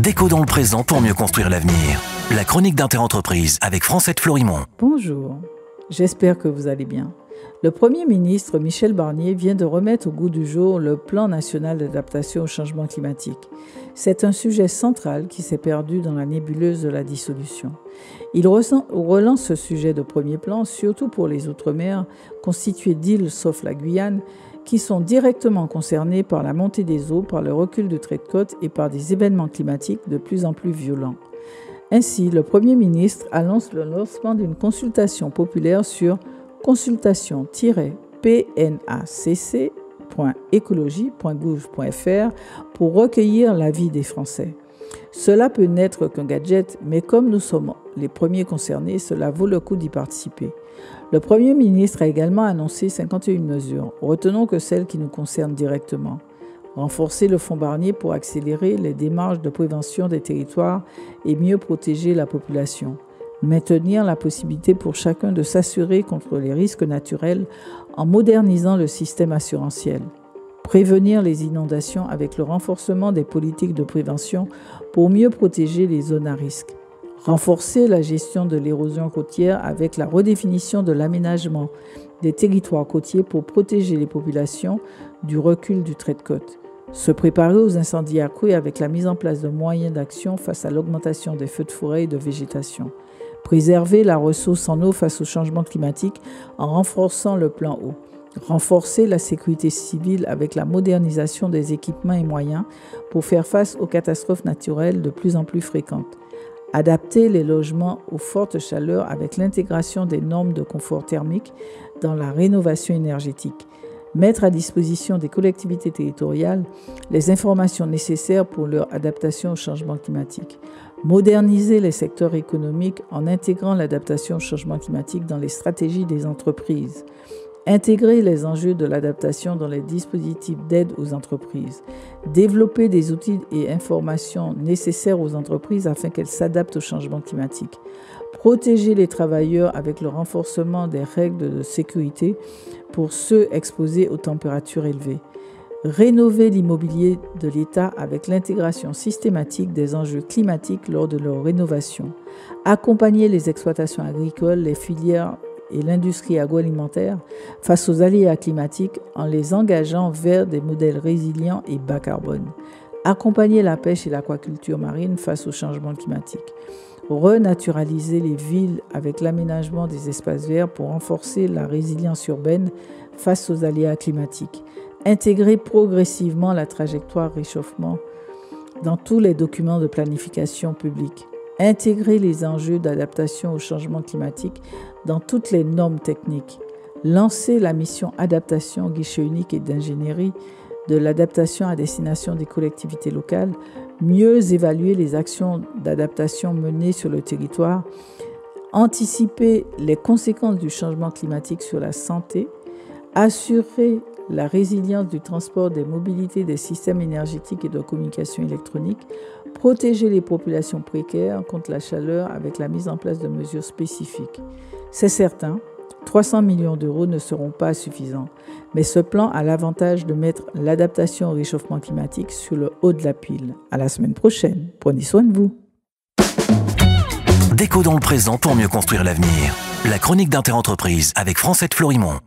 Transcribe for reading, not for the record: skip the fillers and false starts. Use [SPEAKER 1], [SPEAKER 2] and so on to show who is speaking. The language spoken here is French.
[SPEAKER 1] Déco dans le présent pour mieux construire l'avenir. La chronique d'Interentreprise avec Francette Florimond.
[SPEAKER 2] Bonjour, j'espère que vous allez bien. Le Premier ministre Michel Barnier vient de remettre au goût du jour le plan national d'adaptation au changement climatique. C'est un sujet central qui s'est perdu dans la nébuleuse de la dissolution. Il relance ce sujet de premier plan, surtout pour les Outre-mer, constitués d'îles sauf la Guyane, qui sont directement concernés par la montée des eaux, par le recul du trait de côte et par des événements climatiques de plus en plus violents. Ainsi, le Premier ministre annonce le lancement d'une consultation populaire sur consultation-pnacc.ecologie.gouv.fr pour recueillir l'avis des Français. Cela peut n'être qu'un gadget, mais comme nous sommes les premiers concernés, cela vaut le coup d'y participer. Le Premier ministre a également annoncé 51 mesures. Retenons que celles qui nous concernent directement. Renforcer le fonds Barnier pour accélérer les démarches de prévention des territoires et mieux protéger la population. Maintenir la possibilité pour chacun de s'assurer contre les risques naturels en modernisant le système assurantiel. Prévenir les inondations avec le renforcement des politiques de prévention pour mieux protéger les zones à risque. Renforcer la gestion de l'érosion côtière avec la redéfinition de l'aménagement des territoires côtiers pour protéger les populations du recul du trait de côte. Se préparer aux incendies accrus avec la mise en place de moyens d'action face à l'augmentation des feux de forêt et de végétation. Préserver la ressource en eau face au changement climatique en renforçant le plan eau. Renforcer la sécurité civile avec la modernisation des équipements et moyens pour faire face aux catastrophes naturelles de plus en plus fréquentes. Adapter les logements aux fortes chaleurs avec l'intégration des normes de confort thermique dans la rénovation énergétique. Mettre à disposition des collectivités territoriales les informations nécessaires pour leur adaptation au changement climatique. Moderniser les secteurs économiques en intégrant l'adaptation au changement climatique dans les stratégies des entreprises. Intégrer les enjeux de l'adaptation dans les dispositifs d'aide aux entreprises. Développer des outils et informations nécessaires aux entreprises afin qu'elles s'adaptent au changement climatique. Protéger les travailleurs avec le renforcement des règles de sécurité pour ceux exposés aux températures élevées. Rénover l'immobilier de l'État avec l'intégration systématique des enjeux climatiques lors de leur rénovation. Accompagner les exploitations agricoles, les filières et l'industrie agroalimentaire face aux aléas climatiques en les engageant vers des modèles résilients et bas carbone. Accompagner la pêche et l'aquaculture marine face au changement climatique. Renaturaliser les villes avec l'aménagement des espaces verts pour renforcer la résilience urbaine face aux aléas climatiques. Intégrer progressivement la trajectoire réchauffement dans tous les documents de planification publique. Intégrer les enjeux d'adaptation au changement climatique dans toutes les normes techniques. Lancer la mission adaptation, guichet unique et d'ingénierie de l'adaptation à destination des collectivités locales. Mieux évaluer les actions d'adaptation menées sur le territoire. Anticiper les conséquences du changement climatique sur la santé. Assurer la résilience du transport, des mobilités, des systèmes énergétiques et de communication électronique, protéger les populations précaires contre la chaleur avec la mise en place de mesures spécifiques. C'est certain, 300 millions d'euros ne seront pas suffisants, mais ce plan a l'avantage de mettre l'adaptation au réchauffement climatique sur le haut de la pile. À la semaine prochaine, prenez soin de vous.
[SPEAKER 1] Déco dans le présent pour mieux construire l'avenir. La chronique d'Interentreprise avec Francette Florimond.